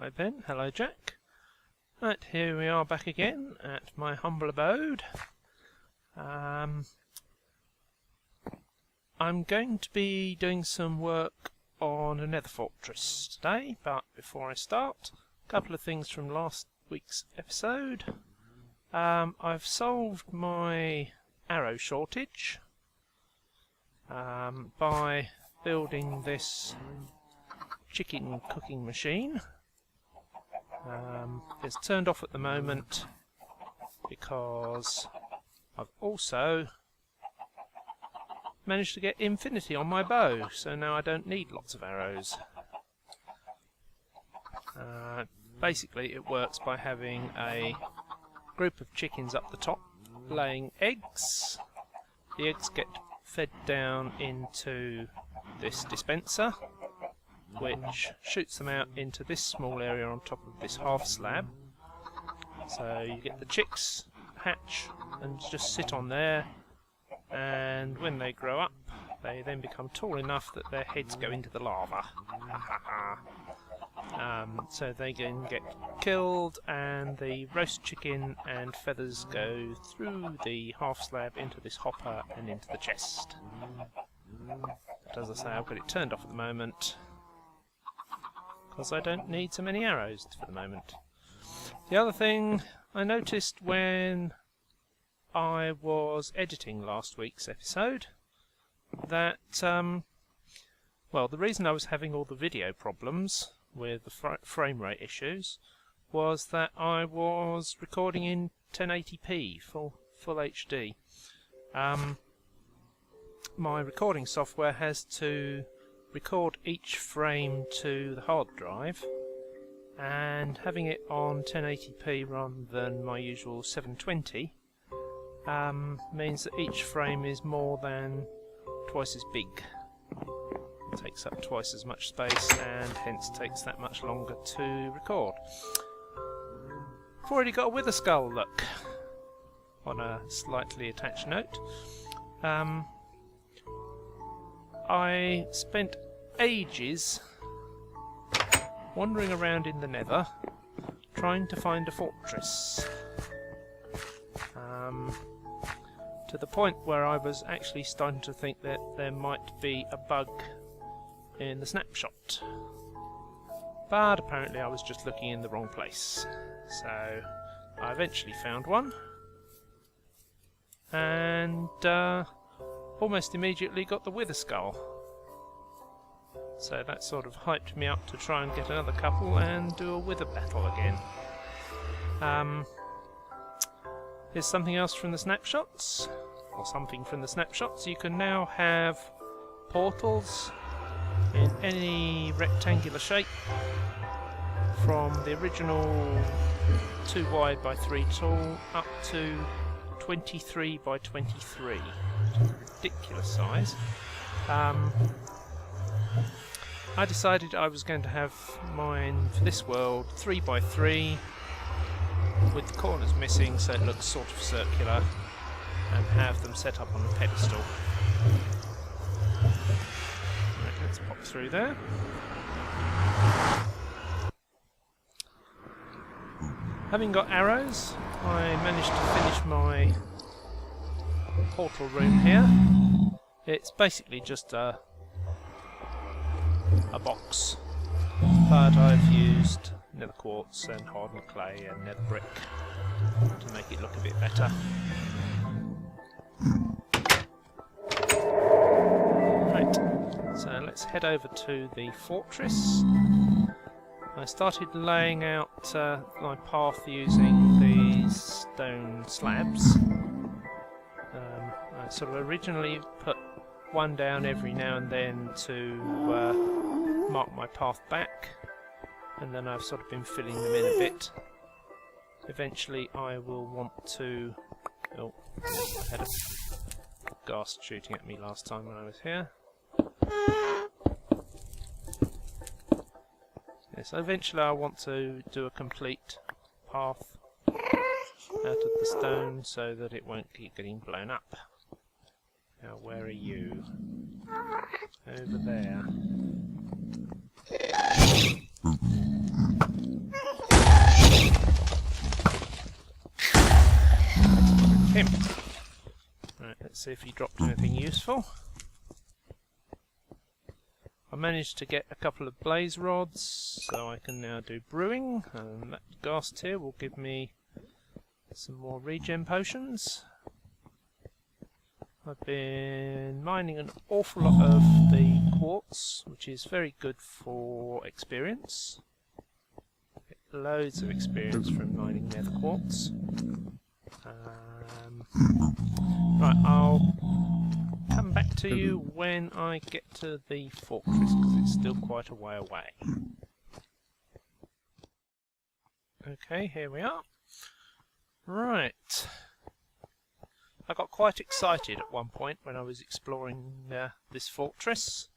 Right then, hello Jack. Right, here we are back again at my humble abode. I'm going to be doing some work on a Nether fortress today, but before I start, a couple of things from last week's episode. I've solved my arrow shortage by building this chicken cooking machine. It's turned off at the moment because I've also managed to get infinity on my bow, so now I don't need lots of arrows. Basically it works by having a group of chickens up the top laying eggs. The eggs get fed down into this dispenser, which shoots them out into this small area on top of this half slab. So you get the chicks hatch and just sit on there, and when they grow up they then become tall enough that their heads go into the lava. So they can get killed, and the roast chicken and feathers go through the half slab into this hopper and into the chest. But as I say, I've got it turned off at the moment because I don't need so many arrows for the moment. The other thing I noticed when I was editing last week's episode, that well, the reason I was having all the video problems with the frame rate issues was that I was recording in 1080p full HD. My recording software has to record each frame to the hard drive, and having it on 1080p rather than my usual 720 means that each frame is more than twice as big. It takes up twice as much space and hence takes that much longer to record. I've already got a wither skull, look, on a slightly attached note. I spent ages wandering around in the Nether trying to find a fortress, to the point where I was actually starting to think that there might be a bug in the snapshot, but apparently I was just looking in the wrong place. So I eventually found one, and almost immediately got the wither skull. So that sort of hyped me up to try and get another couple and do a wither battle again. Here's something else from the snapshots, or something from the snapshots. You can now have portals in any rectangular shape, from the original 2 wide by 3 tall up to 23 by 23. Ridiculous size. I decided I was going to have mine for this world 3 by 3 with the corners missing, so it looks sort of circular, and have them set up on a pedestal. Right, let's pop through there. Having got arrows, I managed to finish my portal room here. It's basically just a box, but I've used nether quartz and hardened clay and nether brick to make it look a bit better. Right, so let's head over to the fortress. I started laying out my path using these stone slabs. I sort of originally put one down every now and then to mark my path back, and then I've sort of been filling them in a bit. Eventually I will want to... Oh, I had a ghast shooting at me last time when I was here. Yes, eventually I want to do a complete path out of the stone so that it won't keep getting blown up. Now, where are you? Over there. Right, let's see if he dropped anything useful. I managed to get a couple of blaze rods, so I can now do brewing, and that gas tier will give me some more regen potions. I've been mining an awful lot of the quartz, which is very good for experience. Get loads of experience from mining nether quartz. Right, I'll come back to you when I get to the fortress, because it's still quite a way away. Okay, here we are. Right. I got quite excited at one point when I was exploring this fortress.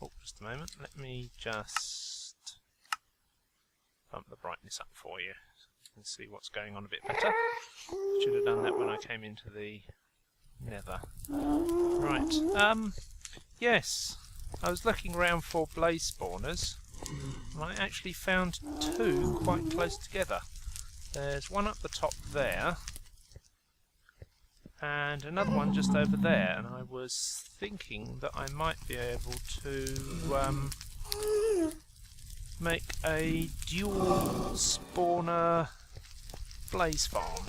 Oh, just a moment. Let me just bump the brightness up for you. You can see what's going on a bit better. Should have done that when I came into the Nether. Right. Yes. I was looking around for blaze spawners, and I actually found two quite close together. There's one up the top there, and another one just over there, and I was thinking that I might be able to make a dual spawner blaze farm.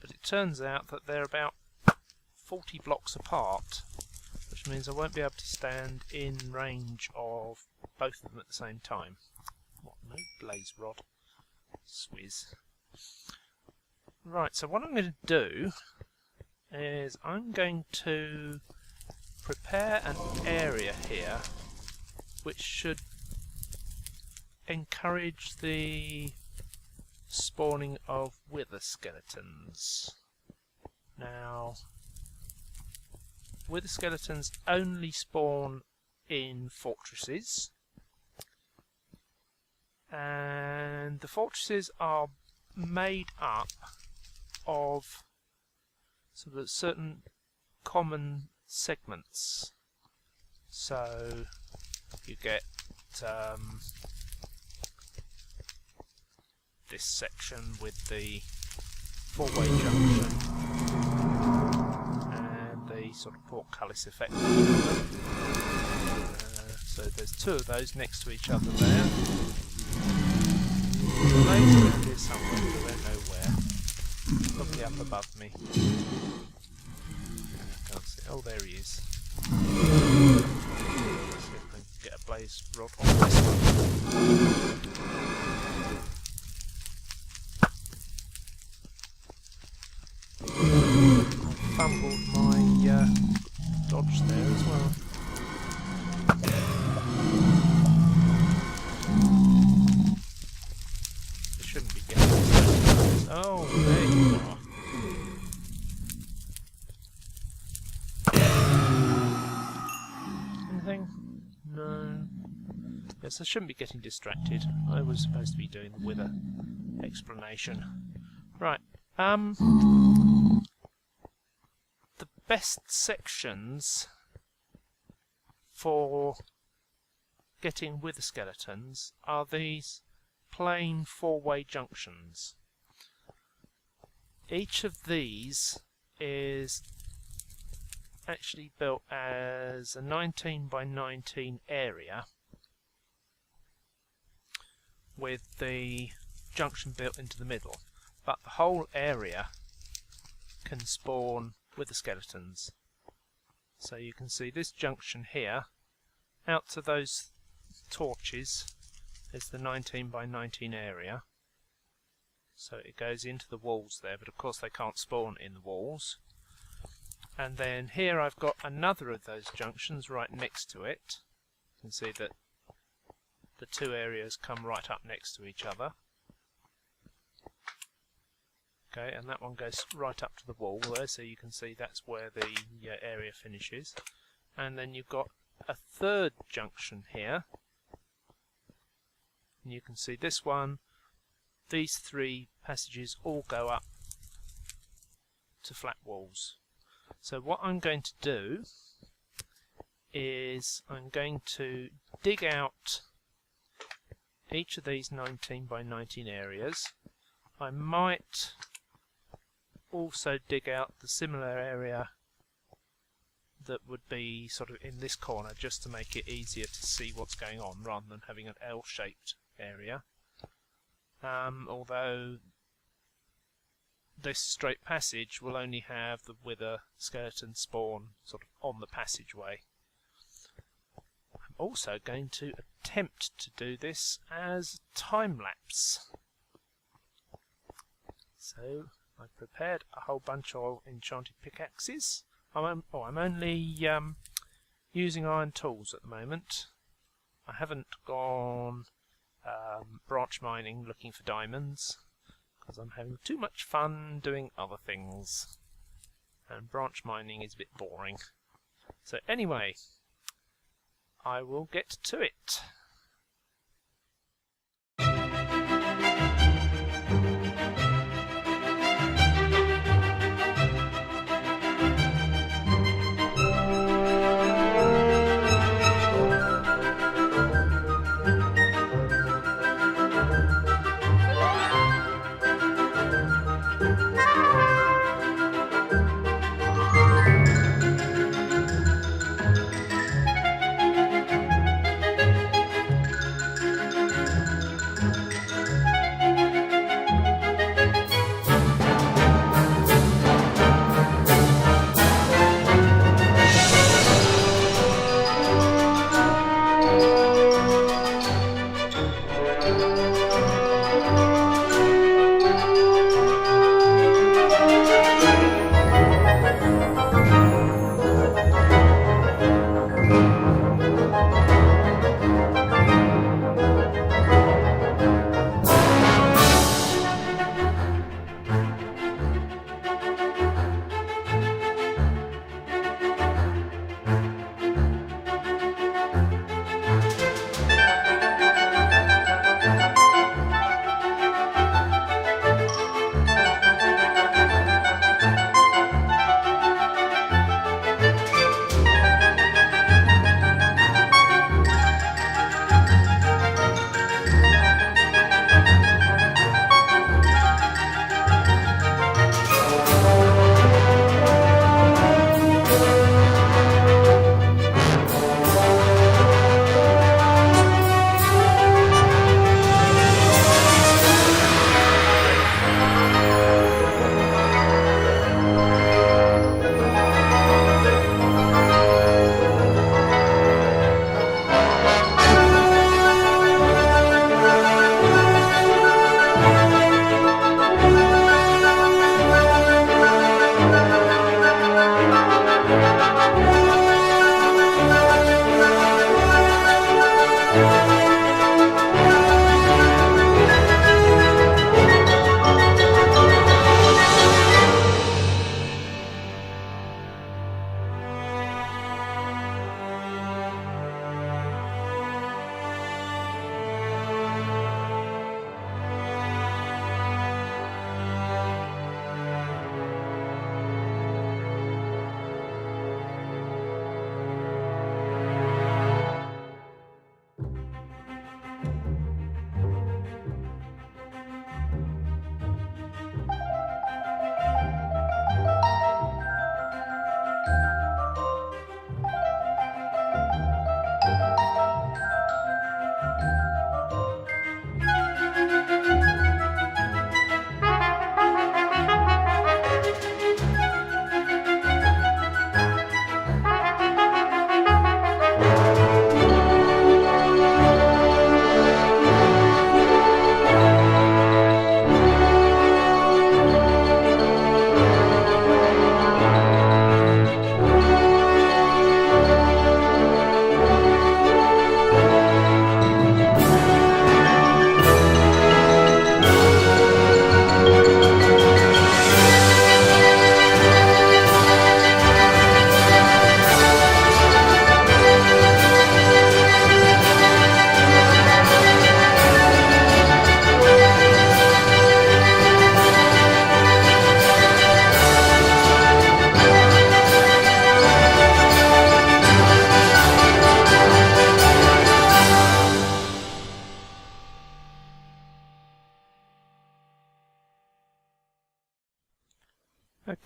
But it turns out that they're about 40 blocks apart, which means I won't be able to stand in range of both of them at the same time. What, no blaze rod? Swizz. Right, so what I'm going to do is I'm going to prepare an area here which should encourage the spawning of wither skeletons. Now, wither skeletons only spawn in fortresses, and the fortresses are made up of sort of certain common segments. So you get this section with the four-way junction and the sort of portcullis effect. So there's two of those next to each other there. Maybe around here somewhere, I don't know where. Probably up above me. I can't see. Oh, there he is. Let's see if I can get a blaze rod on this one. I fumbled my dodge there as well. It shouldn't be getting this. Oh, there you are. Anything? No. Yes, I shouldn't be getting distracted. I was supposed to be doing the wither explanation. Right. The best sections for getting wither skeletons are these plain four-way junctions. Each of these is actually built as a 19 by 19 area with the junction built into the middle, but the whole area can spawn wither skeletons. So you can see this junction here, out to those torches is the 19 by 19 area. So it goes into the walls there, but of course they can't spawn in the walls. And then here I've got another of those junctions right next to it. You can see that the two areas come right up next to each other. Okay, and that one goes right up to the wall there, so you can see that's where the area finishes. And then you've got a third junction here. And you can see this one, these three passages all go up to flat walls. So what I'm going to do is I'm going to dig out each of these 19 by 19 areas, I might also dig out the similar area that would be sort of in this corner, just to make it easier to see what's going on rather than having an L-shaped area. Although this straight passage will only have the wither skeleton spawn sort of on the passageway. I'm also going to attempt to do this as time-lapse. So I've prepared a whole bunch of enchanted pickaxes. I'm only using iron tools at the moment. I haven't gone branch mining looking for diamonds because I'm having too much fun doing other things, and branch mining is a bit boring. So anyway, I will get to it.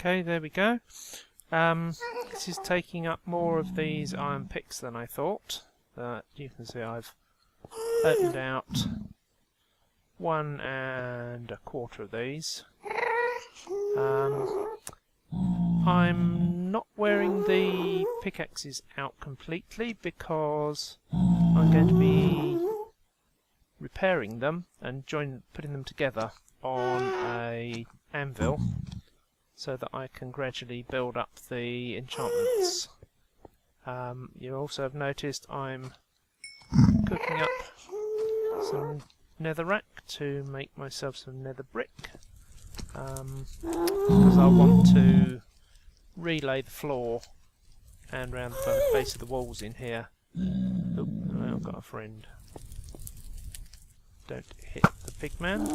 Okay, there we go. This is taking up more of these iron picks than I thought. You can see I've opened out 1 1/4 of these. I'm not wearing the pickaxes out completely because I'm going to be repairing them and putting them together on a anvil so that I can gradually build up the enchantments. You also have noticed I'm cooking up some netherrack to make myself some nether brick, because I want to relay the floor and round the base of the walls in here. Oh, I've got a friend. Don't hit the pig man.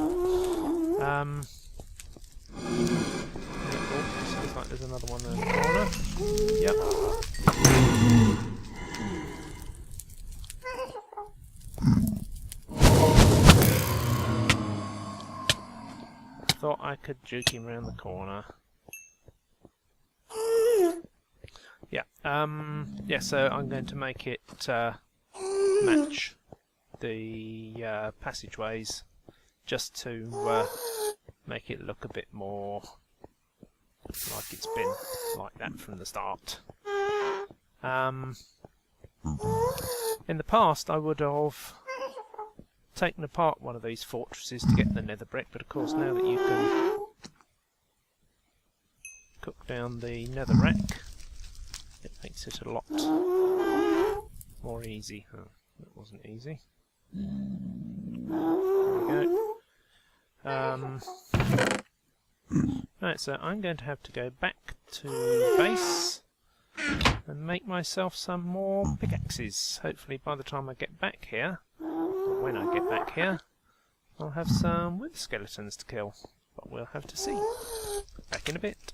Sounds like there's another one in the corner. Yep. Thought I could juke him round the corner. Yeah. Yeah. So I'm going to make it match the passageways, just to make it look a bit more like it's been like that from the start. In the past I would have taken apart one of these fortresses to get the nether brick, but of course now that you can cook down the netherrack, it makes it a lot more easy. Oh, that wasn't easy. There we go. Right, so I'm going to have to go back to base and make myself some more pickaxes. Hopefully by the time I get back here, or when I get back here, I'll have some wither skeletons to kill. But we'll have to see. Back in a bit.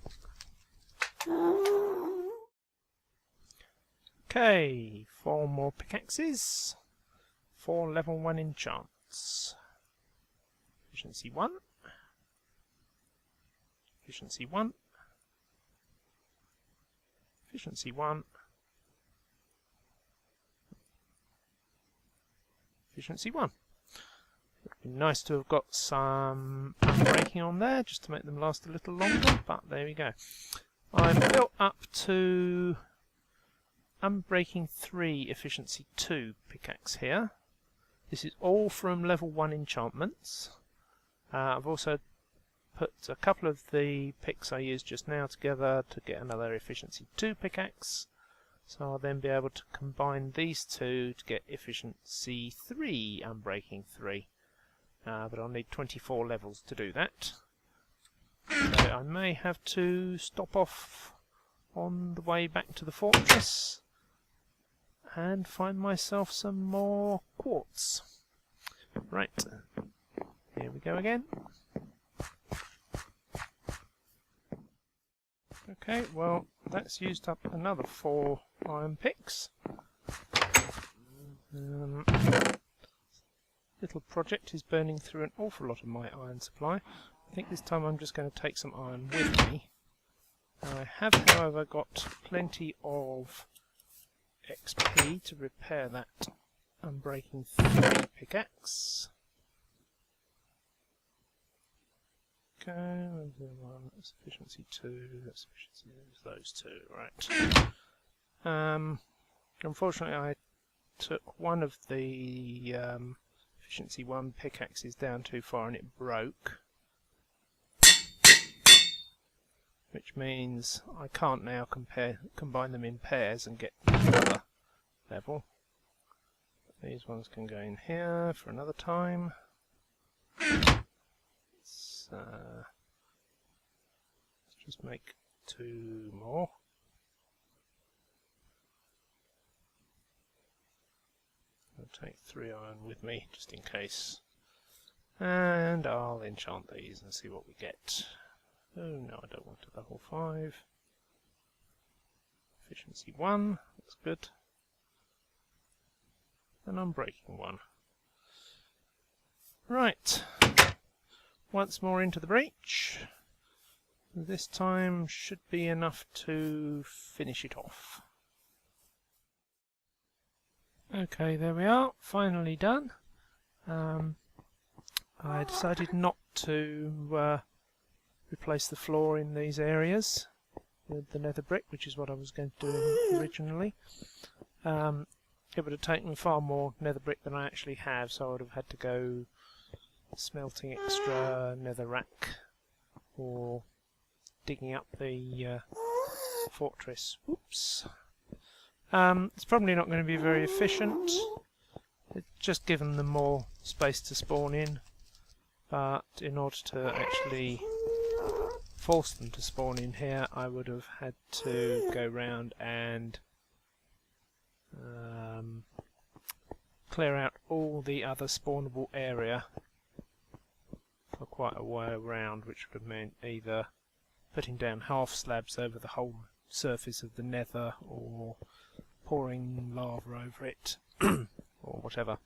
Okay, 4 more pickaxes. 4 level 1 enchants. Efficiency 1. Efficiency 1. Efficiency 1. Efficiency 1. It would be nice to have got some unbreaking on there just to make them last a little longer, but there we go. I've built up to unbreaking 3 efficiency 2 pickaxe here. This is all from level 1 enchantments. I've also put a couple of the picks I used just now together to get another efficiency 2 pickaxe. So I'll then be able to combine these two to get efficiency 3 unbreaking 3. But I'll need 24 levels to do that. So I may have to stop off on the way back to the fortress and find myself some more quartz. Right, here we go again. Okay, well, that's used up another 4 iron picks. Little project is burning through an awful lot of my iron supply. I think this time I'm just going to take some iron with me. I have, however, got plenty of XP to repair that unbreaking 3 pickaxe. Okay, where's the other one? That's efficiency 2, that's efficiency, those two, right. Unfortunately I took one of the efficiency 1 pickaxes down too far and it broke. Which means I can't now combine them in pairs and get another level. These ones can go in here for another time. Let's just make 2 more. I'll take 3 iron with me just in case. And I'll enchant these and see what we get. Oh no, I don't want a level 5. Efficiency 1, that's good. And unbreaking 1. Right, once more into the breach. This time should be enough to finish it off. Okay, there we are, finally done. I decided not to replace the floor in these areas with the nether brick, which is what I was going to do originally. It would have taken far more nether brick than I actually have, so I would have had to go smelting extra nether rack or digging up the fortress. Oops. It's probably not going to be very efficient. It's just given them more space to spawn in, but in order to actually force them to spawn in here, I would have had to go round and clear out all the other spawnable area for quite a way around, which would have meant either putting down half slabs over the whole surface of the nether or pouring lava over it or whatever,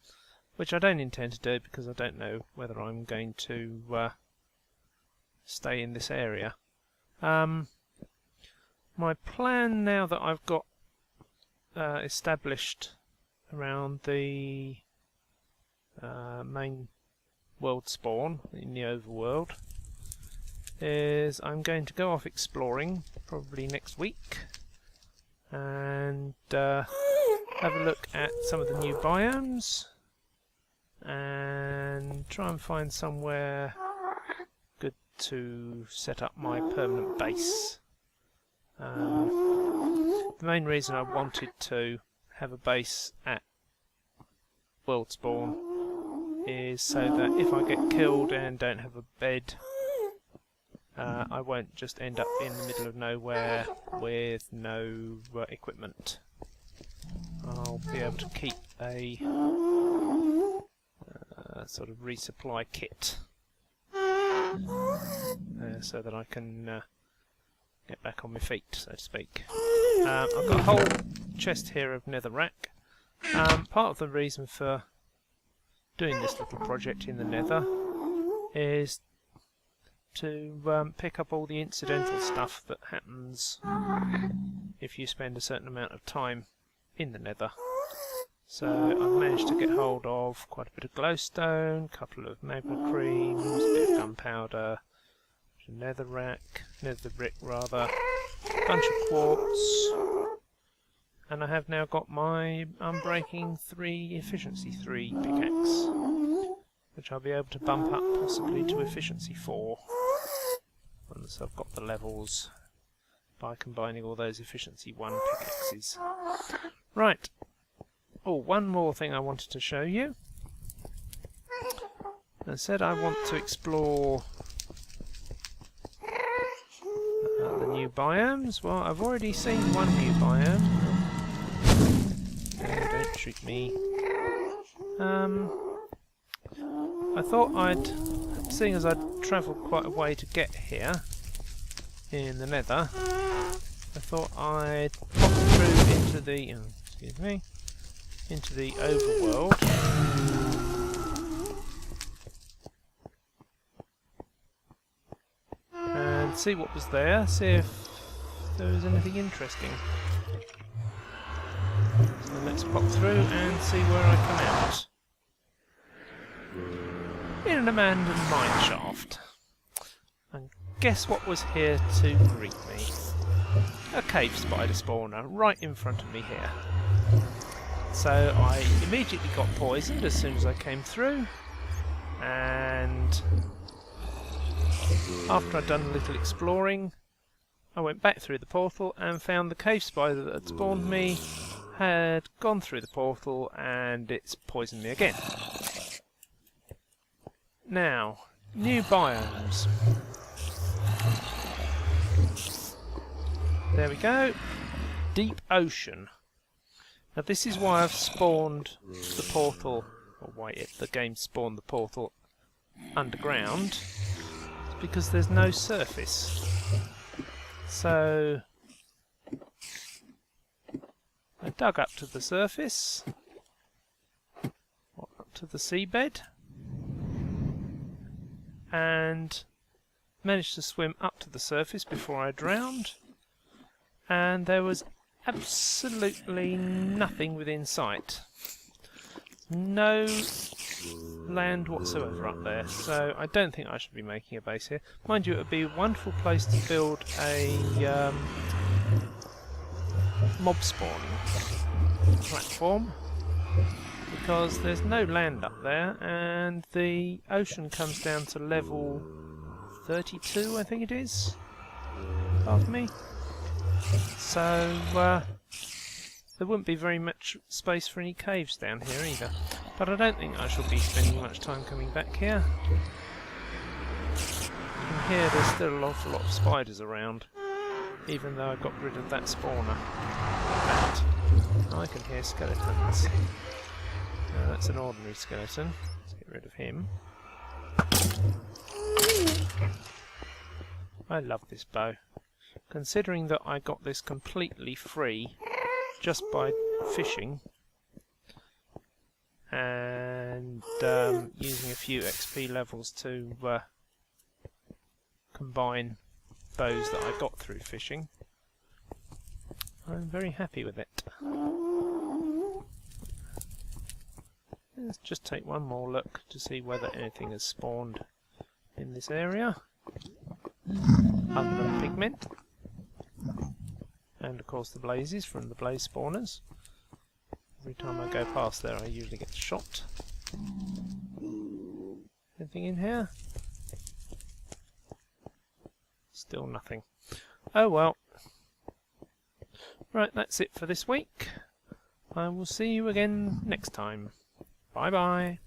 which I don't intend to do because I don't know whether I'm going to stay in this area. My plan, now that I've got established around the main world spawn in the overworld, is I'm going to go off exploring probably next week and have a look at some of the new biomes and try and find somewhere good to set up my permanent base. The main reason I wanted to have a base at world spawn is so that if I get killed and don't have a bed, I won't just end up in the middle of nowhere with no equipment. I'll be able to keep a sort of resupply kit so that I can get back on my feet, so to speak. I've got a whole chest here of netherrack. Part of the reason for doing this little project in the nether is to pick up all the incidental stuff that happens if you spend a certain amount of time in the nether. So I've managed to get hold of quite a bit of glowstone, a couple of magma creams, a bit of gunpowder, nether brick rather, a bunch of quartz, and I have now got my Unbreaking 3 Efficiency 3 pickaxe, which I'll be able to bump up possibly to Efficiency 4 once I've got the levels by combining all those Efficiency 1 pickaxes. Right. Oh, one more thing I wanted to show you. I said I want to explore the new biomes. Well, I've already seen one new biome. Don't shoot me. I thought seeing as I'd travelled quite a way to get here in the nether, I thought I'd pop through into the into the overworld and see what was there, see if there was anything interesting. So let's pop through and see where I come out. In an abandoned mine shaft. And guess what was here to greet me? A cave spider spawner right in front of me here. So I immediately got poisoned as soon as I came through, and after I'd done a little exploring, I went back through the portal and found the cave spider that had spawned me had gone through the portal and it's poisoned me again. Now, new biomes. There we go. Deep ocean. Now this is why I've spawned the portal, or why the game spawned the portal underground. It's because there's no surface. So I dug up to the surface, up to the seabed, and managed to swim up to the surface before I drowned, and there was absolutely nothing within sight. No land whatsoever up there, so I don't think I should be making a base here. Mind you, it would be a wonderful place to build a mob spawning platform, because there's no land up there, and the ocean comes down to level 32, I think it is, above me. So there wouldn't be very much space for any caves down here either. But I don't think I shall be spending much time coming back here. And here there's still an awful lot of spiders around, even though I got rid of that spawner. I can hear skeletons. No, that's an ordinary skeleton. Let's get rid of him. I love this bow. Considering that I got this completely free just by fishing and using a few XP levels to combine bows that I got through fishing, I'm very happy with it. Let's just take one more look to see whether anything has spawned in this area other than pigment, and of course the blazes from the blaze spawners. Every time I go past there I usually get shot. Anything in here? Still nothing. Oh well. Right, that's it for this week. I will see you again next time. Bye bye.